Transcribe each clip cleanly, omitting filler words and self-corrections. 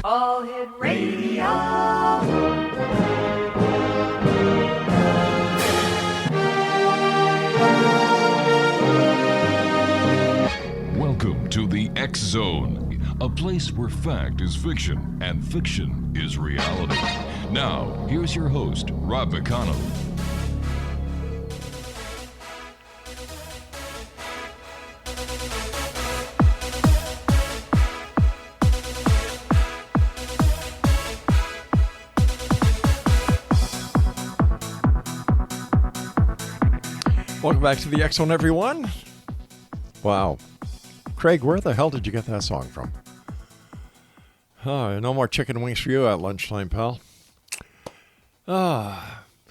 All Hit Radio. Welcome to the X Zone, a place where fact is fiction and fiction is reality. Now, here's your host, Rob McConnell. Welcome back to the X Zone, everyone. Wow. Craig, where the hell did you get that song from? No more chicken wings for you at lunchtime, pal.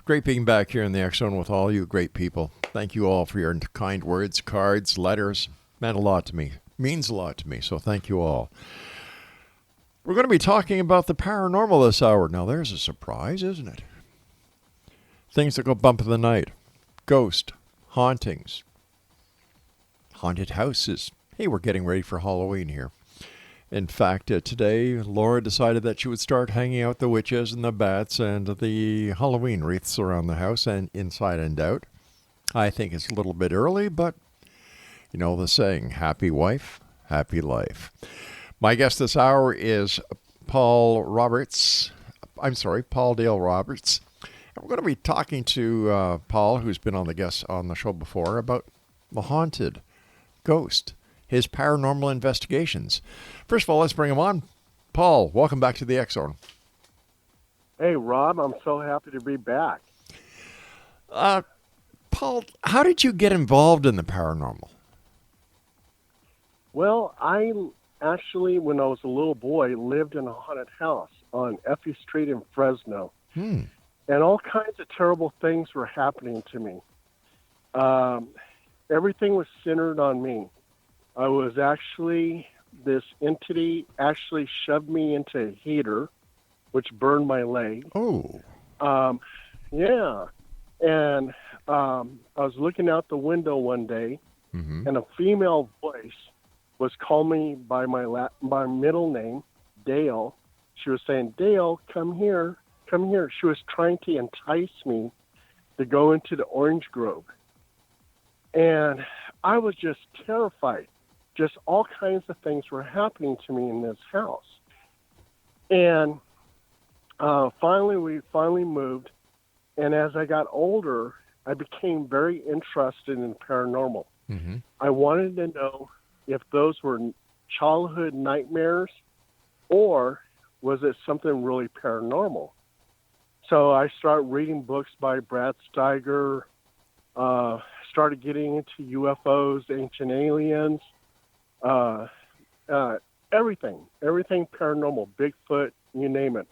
Great being back here in the X Zone with all you great people. Thank you all for your kind words, cards, letters. Meant a lot to me. Means a lot to me, so thank you all. We're going to be talking about the paranormal this hour. Now, there's a surprise, isn't it? Things that go bump in the night. Ghost. Hauntings. Haunted houses. Hey, we're getting ready for Halloween here. In fact, today, Laura decided that she would start hanging out the witches and the bats and the Halloween wreaths around the house and inside and out. I think it's a little bit early, but you know the saying, happy wife, happy life. My guest this hour is Paul Dale Roberts. We're going to be talking to Paul, who's been on the show before, about the haunted, ghost, his paranormal investigations. First of all, let's bring him on. Paul, welcome back to the X Zone. Hey, Rob, I'm so happy to be back. Paul, how did you get involved in the paranormal? Well, I actually, when I was a little boy, lived in a haunted house on Effie Street in Fresno. And all kinds of terrible things were happening to me. Everything was centered on me. I was actually, this entity actually shoved me into a heater, which burned my leg. Oh. Yeah. And I was looking out the window one day, and a female voice was calling me by my middle name, Dale. She was saying, Dale, come here. Come here. She was trying to entice me to go into the orange grove. And I was just terrified. Just all kinds of things were happening to me in this house. And we finally moved. And as I got older, I became very interested in paranormal. I wanted to know if those were childhood nightmares or was it something really paranormal. So I started reading books by Brad Steiger, started getting into UFOs, ancient aliens, everything paranormal, Bigfoot, you name it.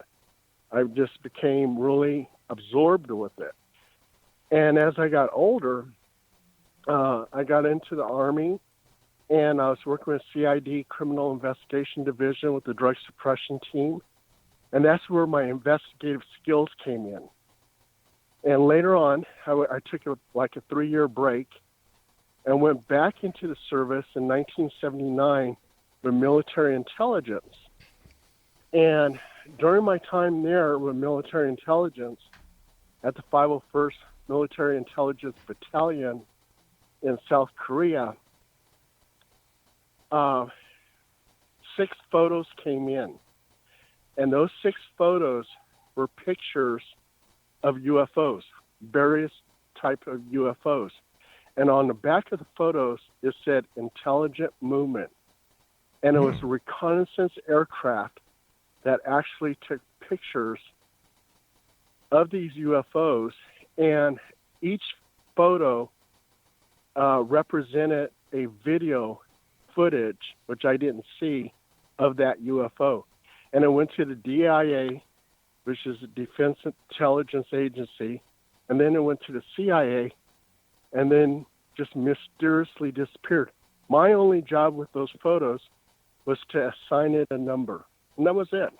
I just became really absorbed with it. And as I got older, I got into the Army, and I was working with C.I.D, Criminal Investigation Division with the Drug Suppression Team. And that's where my investigative skills came in. And later on, I took a 3-year break and went back into the service in 1979 with military intelligence. And during my time there with military intelligence at the 501st Military Intelligence Battalion in South Korea, 6 photos came in. And those 6 photos were pictures of UFOs, various type of UFOs. And on the back of the photos, it said intelligent movement. And it was a reconnaissance aircraft that actually took pictures of these UFOs. And each photo represented a video footage, which I didn't see, of that UFO. And it went to the DIA, which is the Defense Intelligence Agency, and then it went to the CIA, and then just mysteriously disappeared. My only job with those photos was to assign it a number, and that was it.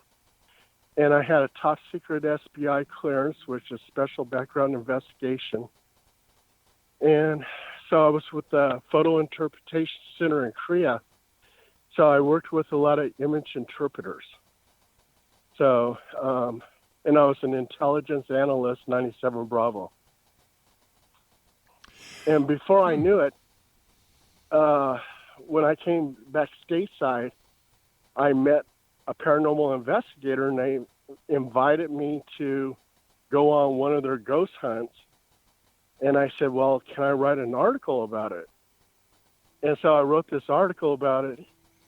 And I had a top secret S.B.I clearance, which is Special Background Investigation. And so I was with the Photo Interpretation Center in Korea. So I worked with a lot of image interpreters. So, and I was an Intelligence Analyst, 97 Bravo. And before I knew it, when I came back stateside, I met a paranormal investigator, and they invited me to go on one of their ghost hunts. And I said, well, can I write an article about it? And so I wrote this article about it,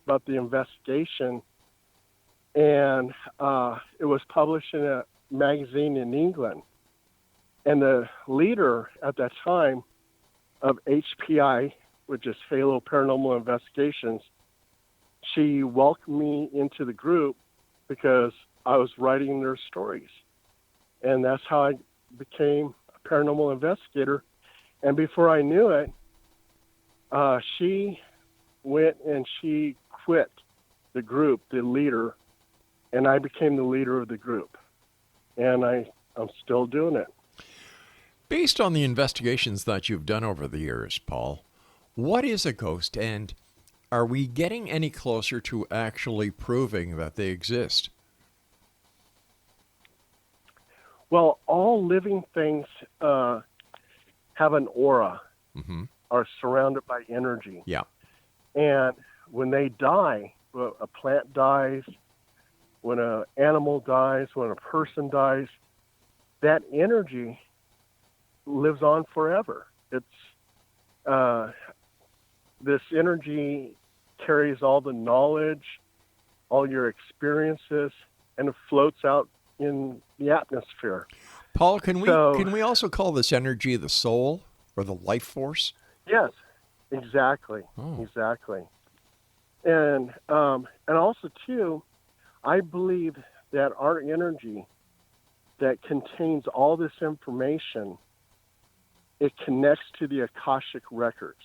about the investigation. And it was published in a magazine in England. And the leader at that time of HPI, which is Halo Paranormal Investigations, she welcomed me into the group because I was writing their stories. And that's how I became a paranormal investigator. And before I knew it, she went and she quit the group, the leader, and I became the leader of the group. And I'm still doing it. Based on the investigations that you've done over the years, Paul, what is a ghost, and are we getting any closer to actually proving that they exist? Well, all living things have an aura, are surrounded by energy. Yeah. And when they die, a plant dies, when an animal dies, when a person dies, that energy lives on forever. It's this energy carries all the knowledge, all your experiences, and it floats out in the atmosphere. Paul, can we also call this energy the soul or the life force? Yes, exactly, exactly. And also too, I believe that our energy that contains all this information, it connects to the Akashic records.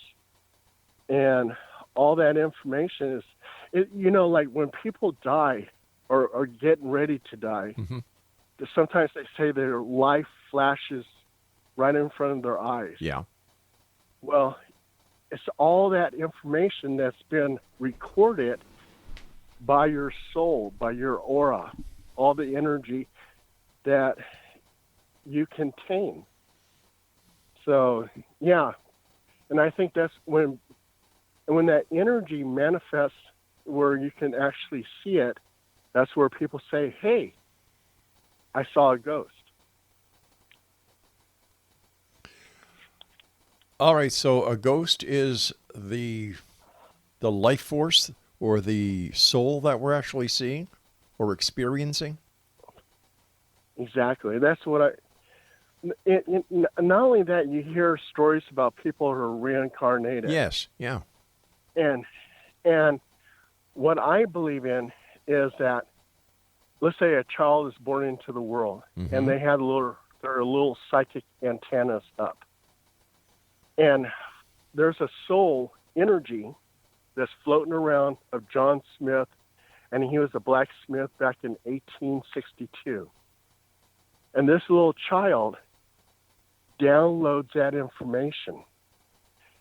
And all that information is, like when people die or are getting ready to die, sometimes they say their life flashes right in front of their eyes. Yeah. Well, it's all that information that's been recorded by your soul, by your aura, all the energy that you contain. So, yeah. And I think that's when that energy manifests where you can actually see it, that's where people say, hey, I saw a ghost. All right, so a ghost is the life force or the soul that we're actually seeing or experiencing? Exactly. That's what not only that, you hear stories about people who are reincarnated. Yes, yeah. And what I believe in is that, let's say a child is born into the world and they had their little psychic antennas up. And there's a soul energy that's floating around of John Smith, and he was a blacksmith back in 1862. And this little child downloads that information.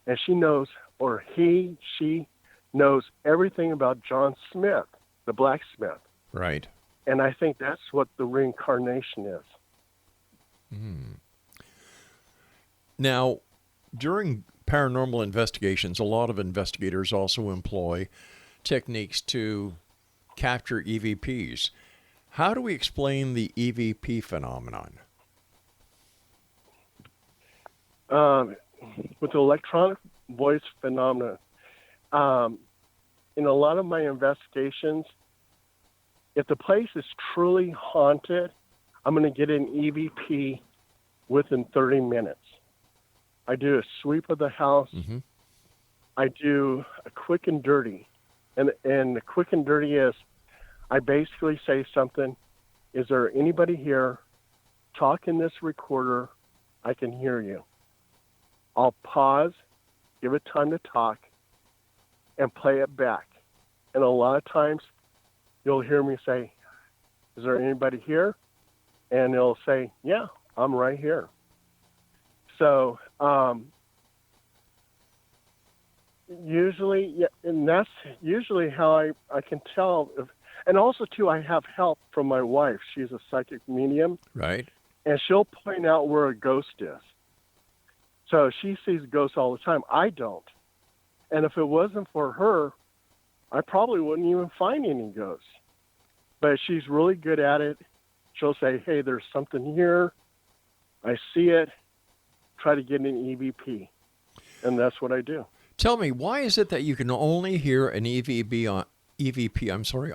And she knows, or she knows everything about John Smith, the blacksmith. Right. And I think that's what the reincarnation is. Now, during paranormal investigations, a lot of investigators also employ techniques to capture EVPs. How do we explain the EVP phenomenon? With the electronic voice phenomenon, in a lot of my investigations, if the place is truly haunted, I'm going to get an EVP within 30 minutes. I do a sweep of the house. I do a quick and dirty. And the quick and dirty is I basically say something. Is there anybody here? Talk in this recorder. I can hear you. I'll pause, give it time to talk, and play it back. And a lot of times you'll hear me say, is there anybody here? And it'll say, yeah, I'm right here. So usually, yeah, and that's usually how I can tell. And also, too, I have help from my wife. She's a psychic medium, Right. and she'll point out where a ghost is. So she sees ghosts all the time. I don't. And if it wasn't for her, I probably wouldn't even find any ghosts. But she's really good at it. She'll say, hey, there's something here. I see it. Try to get an EVP. And that's what I do. Tell me, why is it that you can only hear an EVP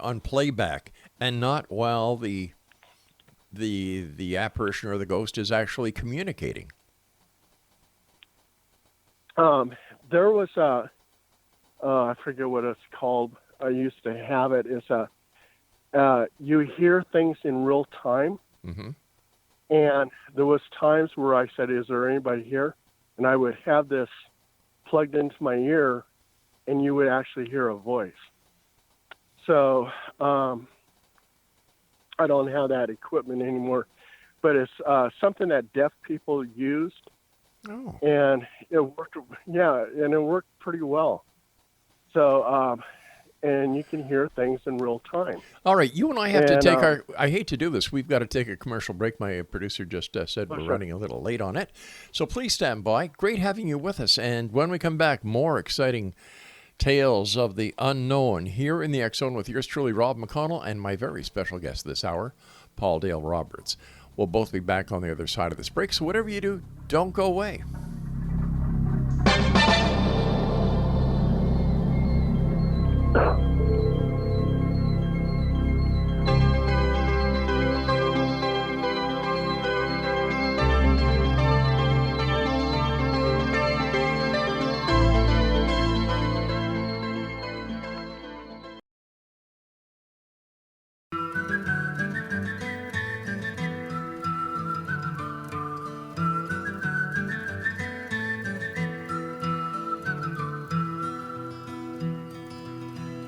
on playback and not while the apparition or the ghost is actually communicating? There was I forget what it's called. I used to have it. It's you hear things in real time. Mm-hmm. And there was times where I said, is there anybody here? And I would have this plugged into my ear, and you would actually hear a voice. So I don't have that equipment anymore, but it's something that deaf people used. Oh. And it worked, and it worked pretty well. So, and you can hear things in real time. All right, you and I have to take I hate to do this. We've got to take a commercial break. My producer just said we're running a little late on it. So please stand by. Great having you with us. And when we come back, more exciting tales of the unknown here in the X Zone with yours truly, Rob McConnell, and my very special guest this hour, Paul Dale Roberts. We'll both be back on the other side of this break. So whatever you do, don't go away.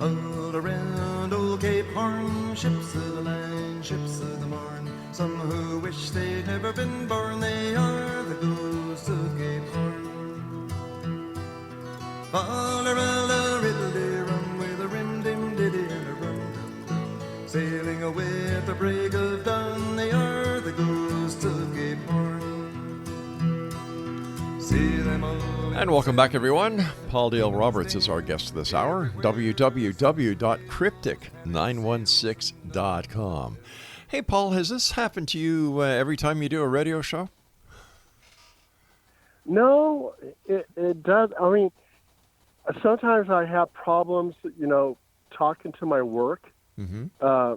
All around old Cape Horn, ships of the line, ships of the morn. Some who wish they'd never been born, they are the ghosts of Cape Horn. All around a riddle rum with a rim dim diddy and a rum dum dum. Sailing away at the break of dawn, they are the ghosts of Cape Horn. See them all. And welcome back, everyone. Paul Dale Roberts is our guest this hour. www.cryptic916.com. Hey, Paul, has this happened to you every time you do a radio show? No, it does. I mean, sometimes I have problems, talking to my work. Mm-hmm.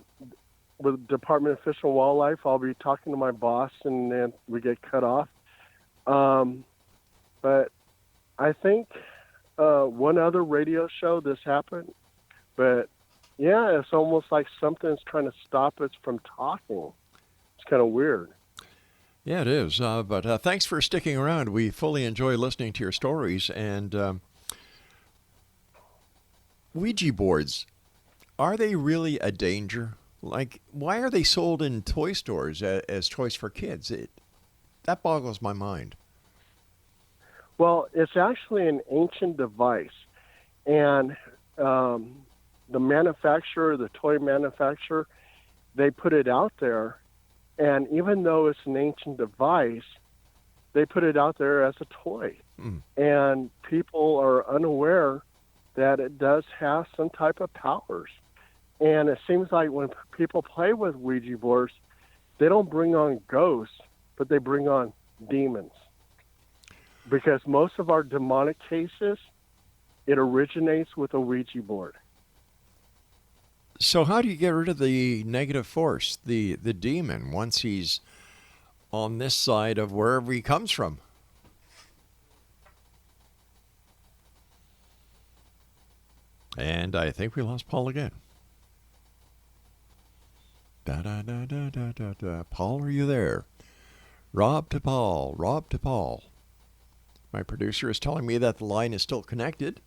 With Department of Fish and Wildlife, I'll be talking to my boss, and then we get cut off. But I think one other radio show this happened, but yeah, it's almost like something's trying to stop us from talking. It's kind of weird. Yeah, it is. But thanks for sticking around. We fully enjoy listening to your stories. And Ouija boards, are they really a danger? Like, why are they sold in toy stores as toys for kids? That boggles my mind. Well, it's actually an ancient device, and the manufacturer, the toy manufacturer, they put it out there, and even though it's an ancient device, they put it out there as a toy. Mm. And people are unaware that it does have some type of powers. And it seems like when people play with Ouija boards, they don't bring on ghosts, but they bring on demons. Because most of our demonic cases, it originates with a Ouija board. So how do you get rid of the negative force, the demon, once he's on this side of wherever he comes from? And I think we lost Paul again. Da-da-da-da-da-da-da. Paul, are you there? Rob to Paul, Rob to Paul. My producer is telling me that the line is still connected.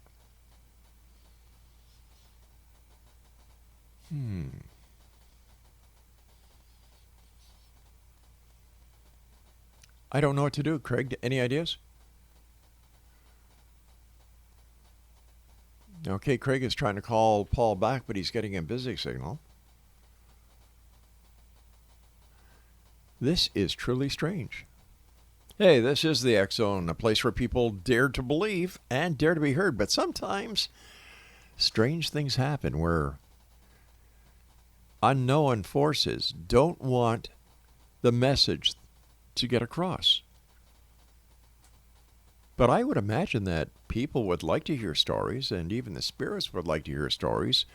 I don't know what to do, Craig. Any ideas? Okay, Craig is trying to call Paul back, but he's getting a busy signal. This is truly strange. Hey, this is the X Zone, a place where people dare to believe and dare to be heard. But sometimes strange things happen where unknown forces don't want the message to get across. But I would imagine that people would like to hear stories, and even the spirits would like to hear stories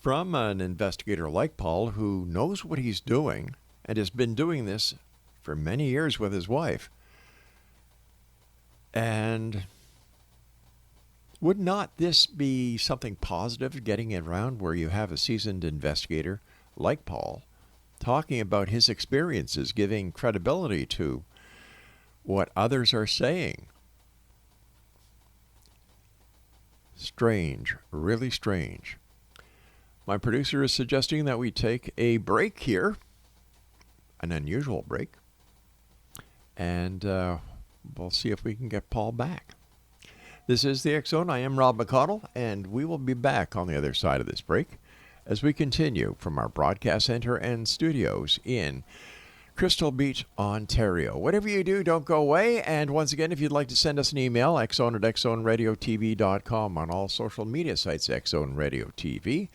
from an investigator like Paul, who knows what he's doing and has been doing this for many years with his wife. And would not this be something positive, getting it around where you have a seasoned investigator like Paul talking about his experiences, giving credibility to what others are saying? Strange, really strange. My producer is suggesting that we take a break here, an unusual break, and we'll see if we can get Paul back. This is the X Zone. I am Rob McConnell, and we will be back on the other side of this break as we continue from our broadcast center and studios in Crystal Beach, Ontario. Whatever you do, don't go away. And once again, if you'd like to send us an email, xzone@xzoneradiotv.com, on all social media sites, X-Zone Radio TV.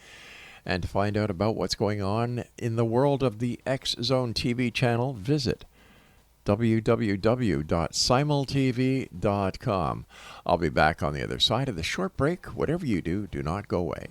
And to find out about what's going on in the world of the X-Zone TV channel, visit www.simultv.com. I'll be back on the other side of the short break. Whatever you do, do not go away.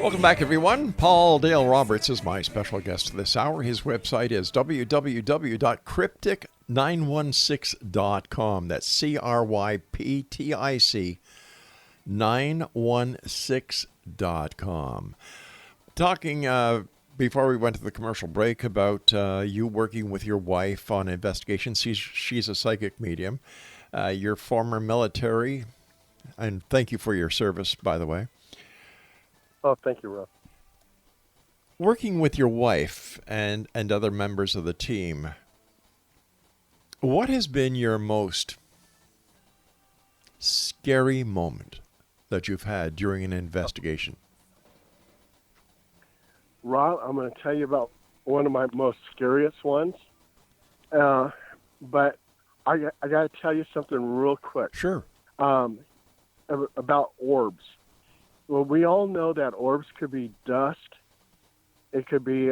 Welcome back, everyone. Paul Dale Roberts is my special guest this hour. His website is www.cryptic916.com. That's CRYPTIC 916.com. Talking before we went to the commercial break about you working with your wife on investigations. She's a psychic medium. You're former military, and thank you for your service, by the way. Oh, thank you, Rob. Working with your wife and other members of the team, what has been your most scary moment that you've had during an investigation? Rob, I'm going to tell you about one of my most scariest ones. But I got to tell you something real quick. Sure. About orbs. Well, we all know that orbs could be dust. It could be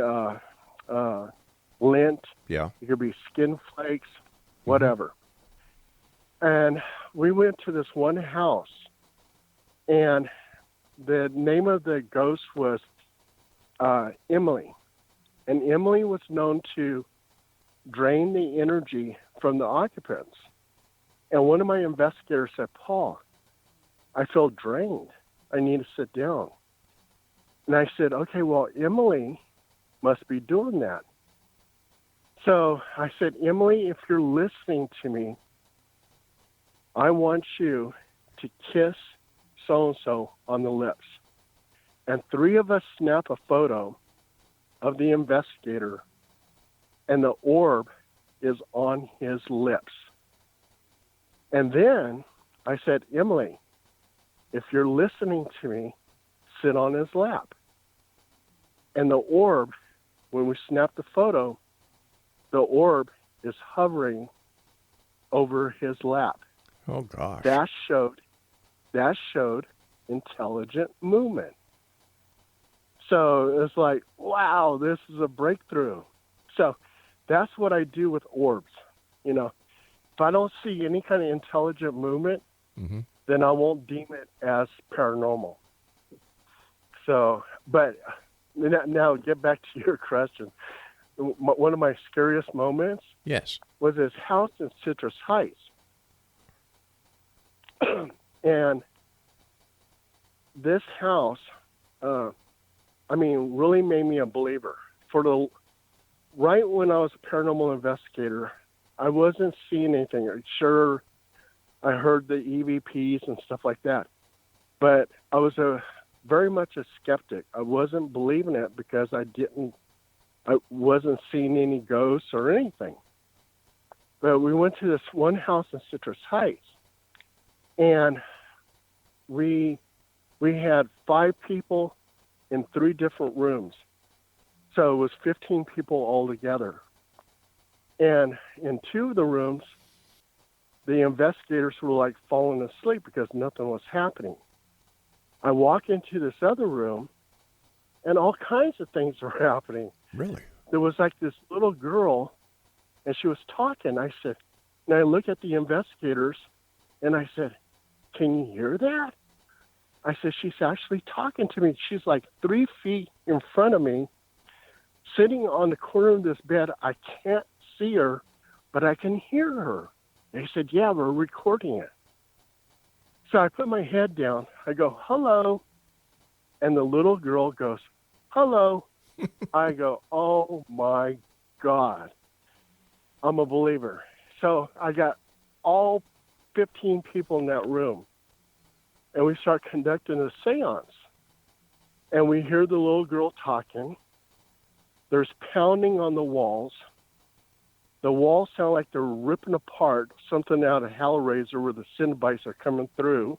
lint. Yeah. It could be skin flakes, whatever. And we went to this one house, and the name of the ghost was Emily. And Emily was known to drain the energy from the occupants. And one of my investigators said, Paul, I feel drained. I need to sit down. And I said, okay, well, Emily must be doing that. So I said, Emily, if you're listening to me, I want you to kiss so-and-so on the lips. And 3 of us snap a photo of the investigator, and the orb is on his lips. And then I said, Emily, if you're listening to me, sit on his lap. And the orb, when we snap the photo, the orb is hovering over his lap. Oh, gosh. That showed intelligent movement. So it's like, wow, this is a breakthrough. So that's what I do with orbs. You know, if I don't see any kind of intelligent movement, then I won't deem it as paranormal. So, but now get back to your question. One of my scariest moments was this house in Citrus Heights. And this house, really made me a believer. Right when I was a paranormal investigator, I wasn't seeing anything. Sure, I heard the EVPs and stuff like that, but I was very much a skeptic. I wasn't believing it because I wasn't seeing any ghosts or anything. But we went to this one house in Citrus Heights, and we had 5 people in 3 different rooms. So it was 15 people all together. And in 2 of the rooms, the investigators were like falling asleep because nothing was happening. I walk into this other room, and all kinds of things were happening. Really? There was like this little girl, and she was talking. I said, and I look at the investigators, and I said, can you hear that? I said, she's actually talking to me. She's like 3 feet in front of me, sitting on the corner of this bed. I can't see her, but I can hear her. They said, yeah, we're recording it. So I put my head down. I go, hello. And the little girl goes, hello. I go, oh, my God. I'm a believer. So I got all 15 people in that room, and we start conducting a seance. And we hear the little girl talking. There's pounding on the walls. The walls sound like they're ripping apart something out of Hellraiser where the Cenobites are coming through.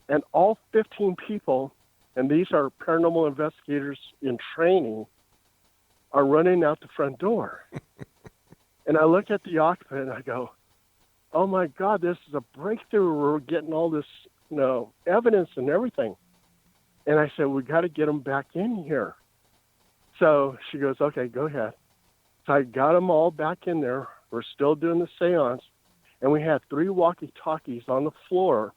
And all 15 people, and these are paranormal investigators in training, are running out the front door. And I look at the occupant and I go, oh my God, this is a breakthrough. We're getting all this, evidence and everything. And I said, we got to get them back in here. So she goes, okay, go ahead. So I got them all back in there. We're still doing the seance. And we had 3 walkie-talkies on the floor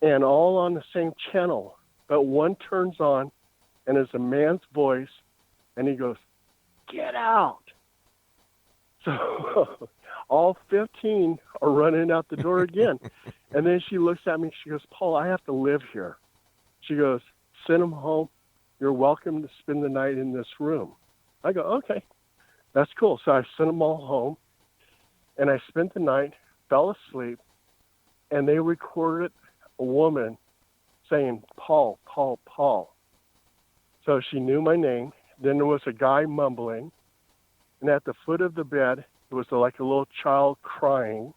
and all on the same channel. But one turns on and it's a man's voice, and he goes, get out. So all 15 are running out the door again. And then she looks at me. She goes, Paul, I have to live here. She goes, send them home. You're welcome to spend the night in this room. I go, okay, that's cool. So I sent them all home, and I spent the night, fell asleep, and they recorded a woman saying, Paul, Paul, Paul. So she knew my name. Then there was a guy mumbling, and at the foot of the bed, there was like a little child crying,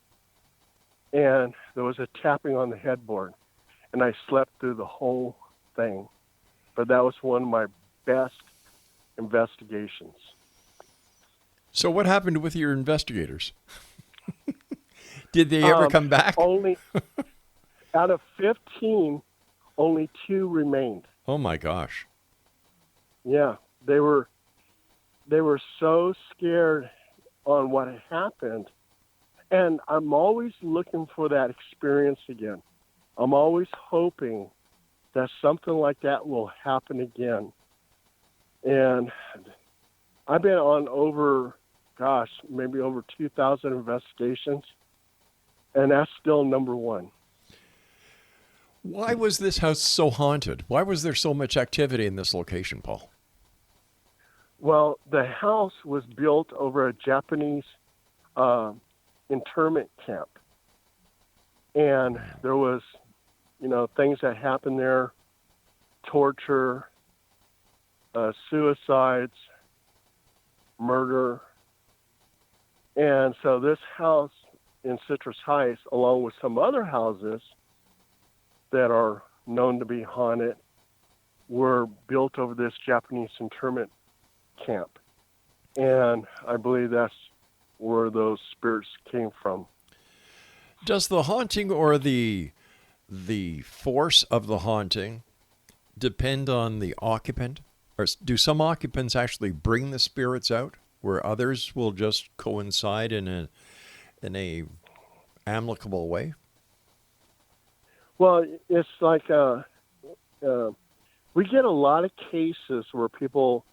and there was a tapping on the headboard, and I slept through the whole thing. But that was one of my best investigations. So what happened with your investigators? Did they ever come back? Only out of 15, only 2 remained. Oh my gosh. Yeah, they were so scared on what had happened. And I'm always looking for that experience again. I'm always hoping that something like that will happen again. And I've been on maybe over 2,000 investigations, and that's still number 1. Why was this house so haunted? Why was there so much activity in this location, Paul? Well, the house was built over a Japanese internment camp. And there was, things that happened there, torture, suicides, murder. And so this house in Citrus Heights, along with some other houses that are known to be haunted, were built over this Japanese internment camp. And I believe that's where those spirits came from. Does the haunting or the force of the haunting depend on the occupant? Or do some occupants actually bring the spirits out, where others will just coincide in a amicable way? Well, it's like we get a lot of cases where people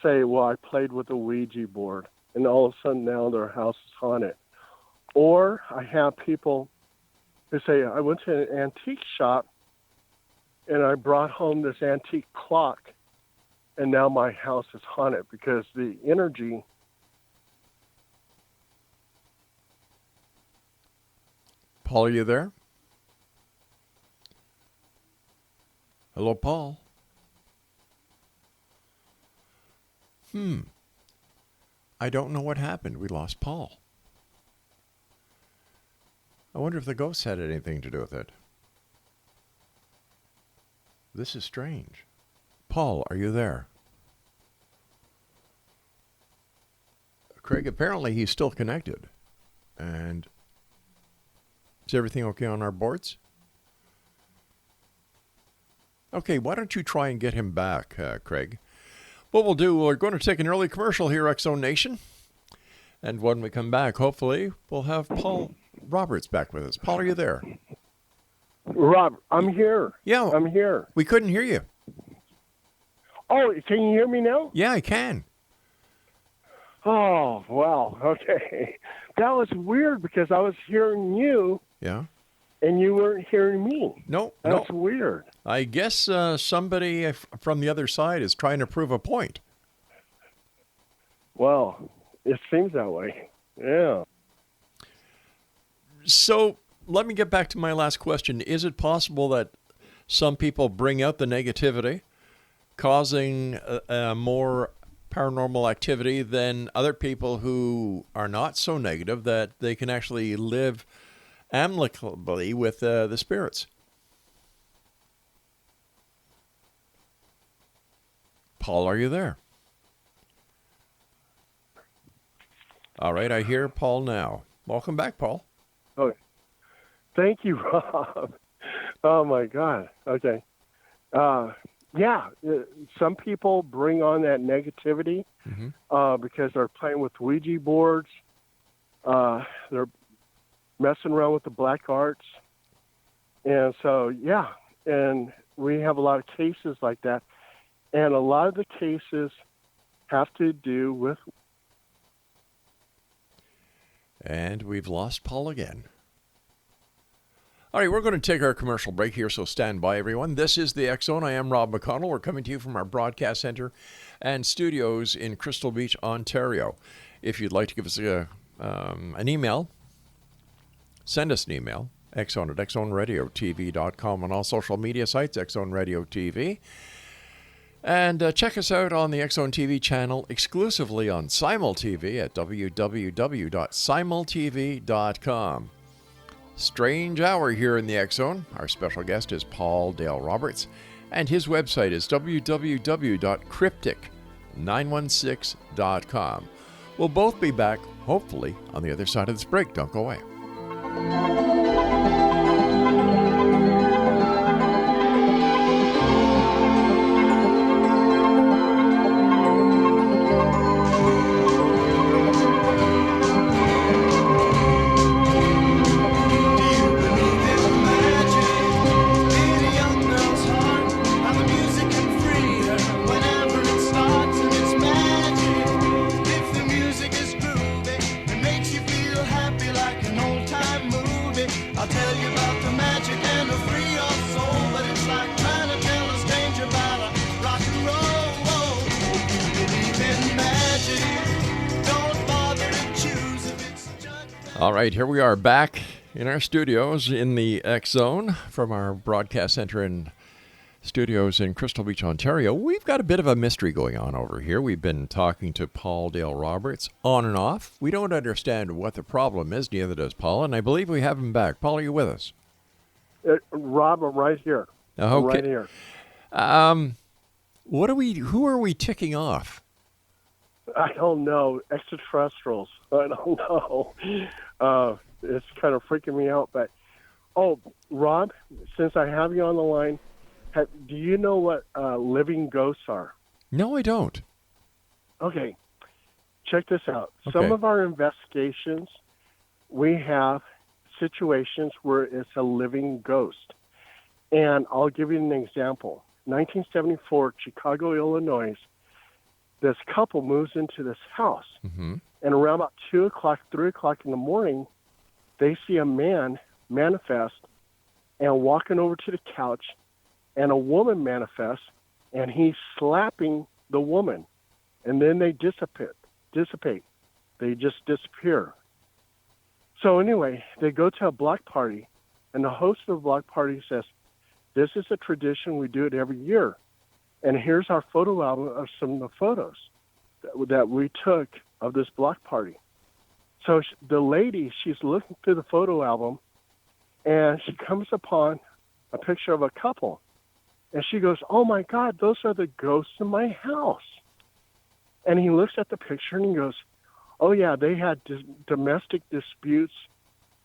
say, well, I played with a Ouija board, and all of a sudden now their house is haunted. Or I have people who say, I went to an antique shop and I brought home this antique clock, and now my house is haunted because the energy. Paul, are you there? Hello, Paul. I don't know what happened. We lost Paul. I wonder if the ghosts had anything to do with it. This is strange. Paul, are you there? Craig, apparently he's still connected. And is everything okay on our boards? Okay, why don't you try and get him back, Craig? What we'll do, we're going to take an early commercial here, X-Zone Nation. And when we come back, hopefully, we'll have Paul Roberts back with us. Paul, are you there? Rob, I'm here. Yeah. I'm here. We couldn't hear you. Oh, can you hear me now? Yeah, I can. Oh, wow. Okay. That was weird because I was hearing you. Yeah. And you weren't hearing me. No. That's weird. I guess somebody from the other side is trying to prove a point. Well, it seems that way. Yeah. So let me get back to my last question. Is it possible that some people bring out the negativity, causing more paranormal activity than other people who are not so negative, that they can actually live amicably with the spirits? Paul, are you there? All right, I hear Paul now. Welcome back, Paul. Oh, thank you, Rob. Oh, my God. Okay. Yeah, some people bring on that negativity because they're playing with Ouija boards. They're messing around with the black arts. And so, yeah, and we have a lot of cases like that. And a lot of the cases have to do with... And we've lost Paul again. All right, we're going to take our commercial break here, so stand by, everyone. This is the X-Zone. I am Rob McConnell. We're coming to you from our broadcast center and studios in Crystal Beach, Ontario. If you'd like to give us an email, send us an email, xzone@xzoneradiotv.com, on all social media sites, X-Zone Radio TV. And check us out on the X-Zone TV channel exclusively on Simul TV at www.simultv.com. Strange hour here in the X-Zone. Our special guest is Paul Dale Roberts, and his website is www.cryptic916.com. We'll both be back, hopefully, on the other side of this break. Don't go away. I All right, here we are back in our studios in the X Zone from our broadcast center in studios in Crystal Beach, Ontario. We've got a bit of a mystery going on over here. We've been talking to Paul Dale Roberts on and off. We don't understand what the problem is, neither does Paul, and I believe we have him back. Paul, are you with us? Rob, I'm right here. Okay. I'm right here. Who are we ticking off? I don't know. Extraterrestrials. I don't know. It's kind of freaking me out. But, Rob, since I have you on the line, do you know what living ghosts are? No, I don't. Okay. Check this out. Okay. Some of our investigations, we have situations where it's a living ghost. And I'll give you an example. 1974, Chicago, Illinois, this couple moves into this house. Mm-hmm. And around about 2 o'clock, 3 o'clock in the morning, they see a man manifest and walking over to the couch, and a woman manifests, and he's slapping the woman. And then they dissipate. They just disappear. So anyway, they go to a block party, and the host of the block party says, "This is a tradition. We do it every year. And here's our photo album of some of the photos that we took of this block party." So the lady, she's looking through the photo album, and she comes upon a picture of a couple. And she goes, "Oh, my God, those are the ghosts in my house." And he looks at the picture and he goes, "Oh, yeah, they had domestic disputes.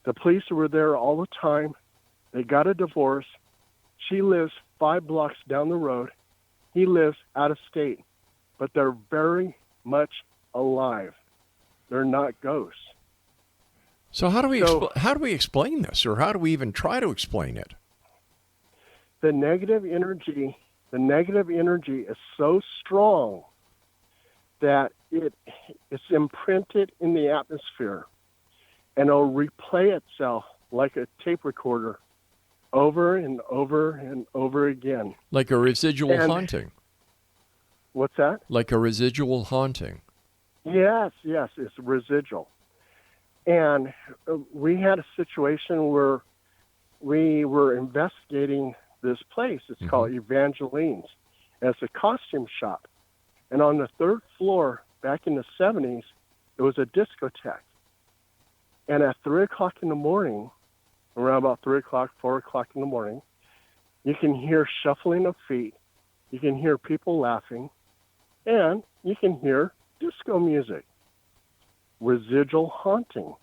The police were there all the time. They got a divorce. She lives 5 blocks down the road. He lives out of state. But they're very much alive. They're not ghosts." So how do we explain this, or how do we even try to explain it? The negative energy is so strong that it's imprinted in the atmosphere, and it'll replay itself like a tape recorder over and over and over again. Like a residual haunting. What's that? Like a residual haunting. Yes, it's residual. And we had a situation where we were investigating this place. It's called Evangeline's. And it's a costume shop. And on the 3rd floor, back in the 70s, it was a discotheque. And at 3 o'clock in the morning, around about 3 o'clock, 4 o'clock in the morning, you can hear shuffling of feet, you can hear people laughing, and you can hear disco music. Residual haunting.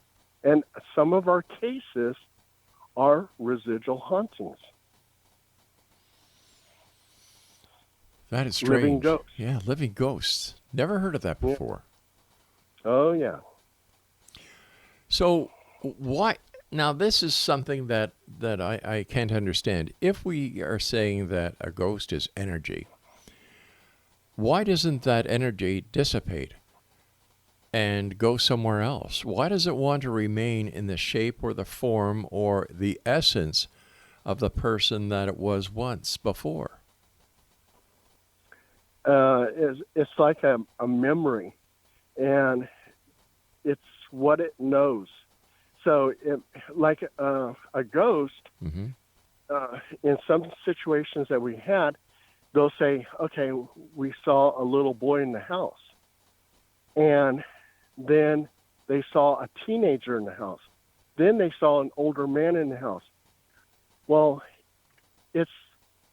And some of our cases are residual hauntings. That is strange. Living ghosts. Yeah, living ghosts. Never heard of that before. Oh, yeah. So why... Now, this is something that I can't understand. If we are saying that a ghost is energy, why doesn't that energy dissipate and go somewhere else? Why does it want to remain in the shape or the form or the essence of the person that it was once before? It's like a memory, and it's what it knows. So, like a ghost, in some situations that we had, they'll say, "Okay, we saw a little boy in the house." And then they saw a teenager in the house. Then they saw an older man in the house. Well, it's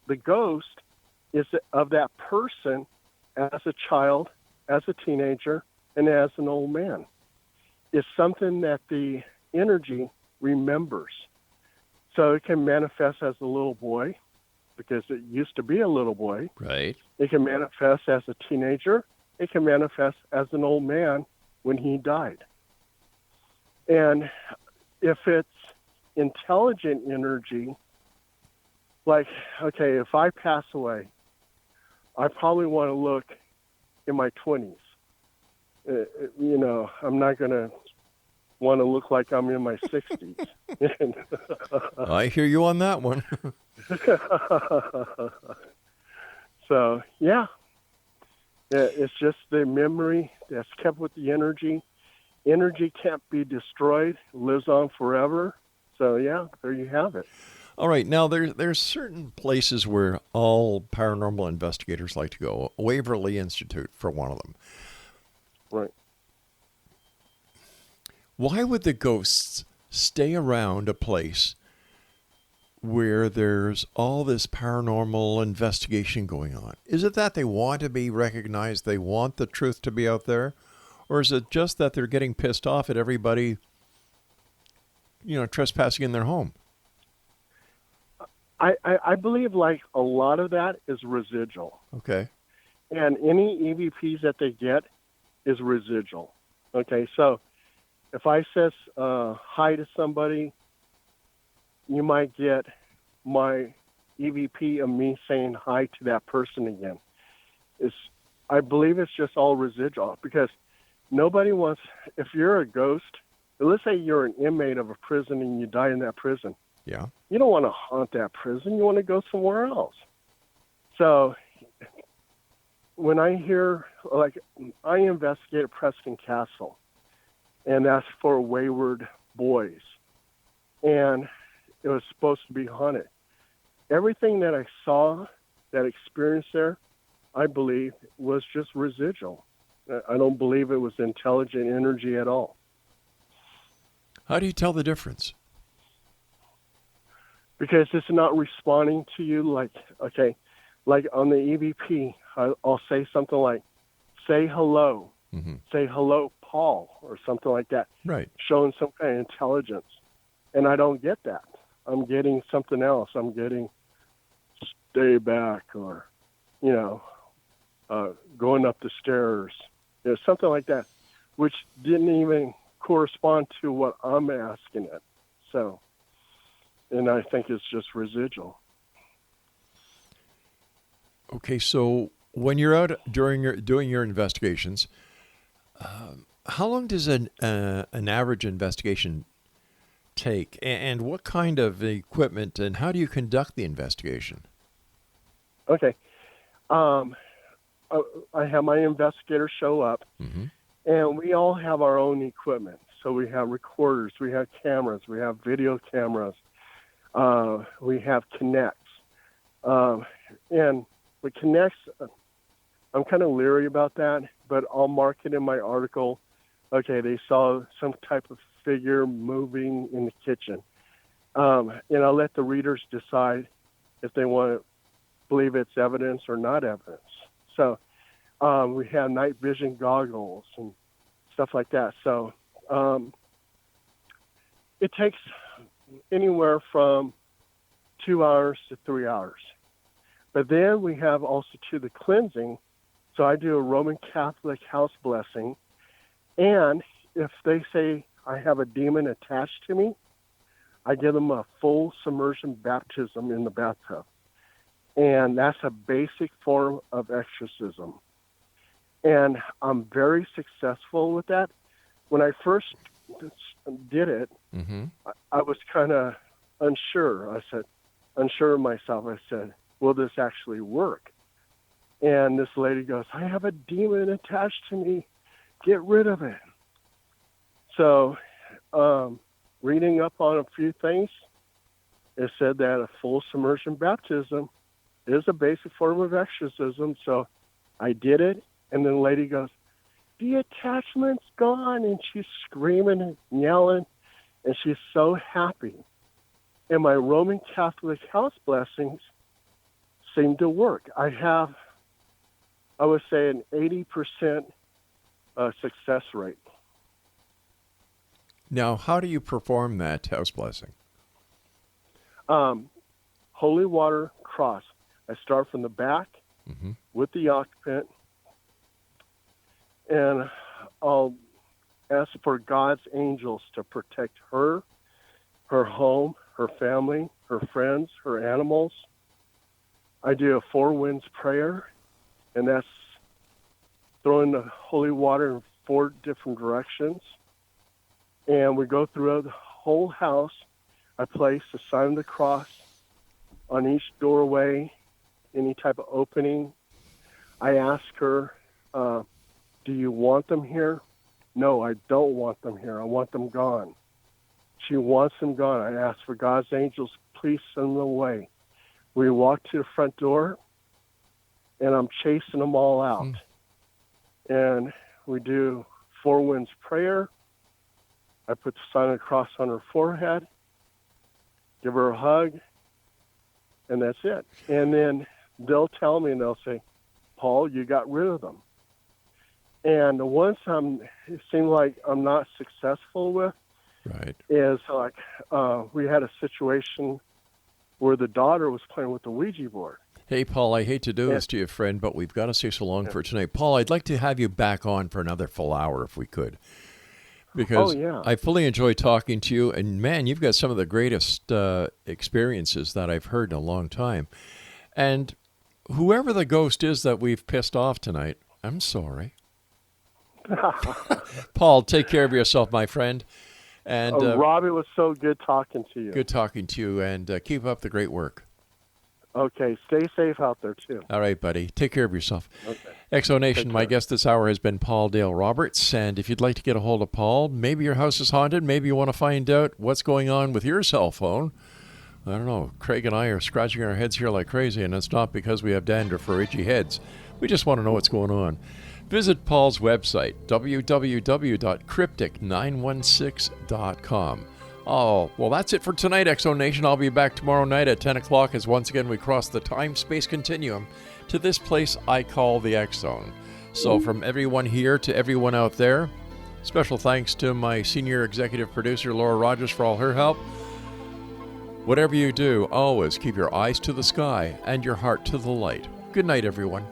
the ghost is of that person as a child, as a teenager, and as an old man. It's something that the energy remembers. So it can manifest as a little boy, because it used to be a little boy. Right. It can manifest as a teenager. It can manifest as an old man when he died. And if it's intelligent energy, like, okay, if I pass away, I probably want to look in my 20s. I'm not going to want to look like I'm in my 60s. I hear you on that one. So, yeah. It's just the memory that's kept with the energy. energy can't be destroyed, lives on forever. So yeah, there you have it. All right. Now, there's certain places where all paranormal investigators like to go. Waverly Institute, for one of them. Right. Why would the ghosts stay around a place where there's all this paranormal investigation going on? Is it that they want to be recognized, they want the truth to be out there? Or is it just that they're getting pissed off at everybody, trespassing in their home? I believe like a lot of that is residual. Okay. And any EVPs that they get is residual. Okay, so if I says hi to somebody, you might get my EVP of me saying hi to that person again. I believe it's just all residual because nobody wants, if you're a ghost, let's say you're an inmate of a prison and you die in that prison. Yeah. You don't want to haunt that prison. You want to go somewhere else. So when I hear, like, I investigated Preston Castle, and that's for wayward boys. And it was supposed to be haunted. Everything that I saw, that experience there, I believe was just residual. I don't believe it was intelligent energy at all. How do you tell the difference? Because it's not responding to you like, okay, like on the EVP, I'll say something like, say hello, say hello, Paul, or something like that. Right. Showing some kind of intelligence. And I don't get that. I'm getting something else. I'm getting stay back or, going up the stairs, something like that, which didn't even correspond to what I'm asking it. So, and I think it's just residual. Okay, so when you're out doing your investigations, how long does an average investigation take, and what kind of equipment, and how do you conduct the investigation? Okay, I have my investigators show up, and we all have our own equipment. So we have recorders, we have cameras, we have video cameras, we have Kinects. And with Kinects, I'm kind of leery about that, but I'll mark it in my article. Okay, they saw some type of figure moving in the kitchen. And I'll let the readers decide if they want to believe it's evidence or not evidence. So we have night vision goggles and stuff like that. So it takes anywhere from 2 hours to 3 hours. But then we have also the cleansing. So I do a Roman Catholic house blessing. And if they say I have a demon attached to me, I give them a full submersion baptism in the bathtub. And that's a basic form of exorcism. And I'm very successful with that. When I first did it, I was kind of unsure. Unsure of myself. I said, will this actually work? And this lady goes, I have a demon attached to me. Get rid of it. So reading up on a few things, it said that a full submersion baptism is a basic form of exorcism. So I did it. And then the lady goes, the attachment's gone. And she's screaming and yelling. And she's so happy. And my Roman Catholic house blessings seem to work. I have, I would say, an 80% success rate. Now, how do you perform that house blessing? Holy water cross. I start from the back with the occupant, and I'll ask for God's angels to protect her, her home, her family, her friends, her animals. I do a 4 winds prayer, and that's throwing the holy water in 4 different directions. And we go through the whole house. I place the sign of the cross on each doorway, any type of opening. I ask her, do you want them here? no, I don't want them here. I want them gone. She wants them gone. I asked for God's angels, please send them away. We walk to the front door, and I'm chasing them all out. And we do 4 winds prayer. I put the sign of the cross on her forehead, give her a hug, and that's it. And then they'll tell me, and they'll say, Paul, you got rid of them. And the ones it seemed like I'm not successful with is like we had a situation where the daughter was playing with the Ouija board. Hey, Paul, I hate to do this to you, friend, but we've got to say so long for tonight. Paul, I'd like to have you back on for another full hour if we could. Because I fully enjoy talking to you. And, man, you've got some of the greatest experiences that I've heard in a long time. And whoever the ghost is that we've pissed off tonight, I'm sorry. Paul, take care of yourself, my friend. And Rob, it was so good talking to you. Good talking to you, and keep up the great work. Okay, stay safe out there, too. All right, buddy. Take care of yourself. Okay. Exonation, my guest this hour has been Paul Dale Roberts, and if you'd like to get a hold of Paul, maybe your house is haunted, maybe you want to find out what's going on with your cell phone. I don't know. Craig and I are scratching our heads here like crazy, and it's not because we have dandruff or itchy heads. We just want to know what's going on. Visit Paul's website, www.cryptic916.com. Oh, well, that's it for tonight, Exonation. I'll be back tomorrow night at 10 o'clock as once again we cross the time-space continuum to this place I call the X-Zone. So from everyone here to everyone out there, special thanks to my senior executive producer, Laura Rogers, for all her help. Whatever you do, always keep your eyes to the sky and your heart to the light. Good night, everyone.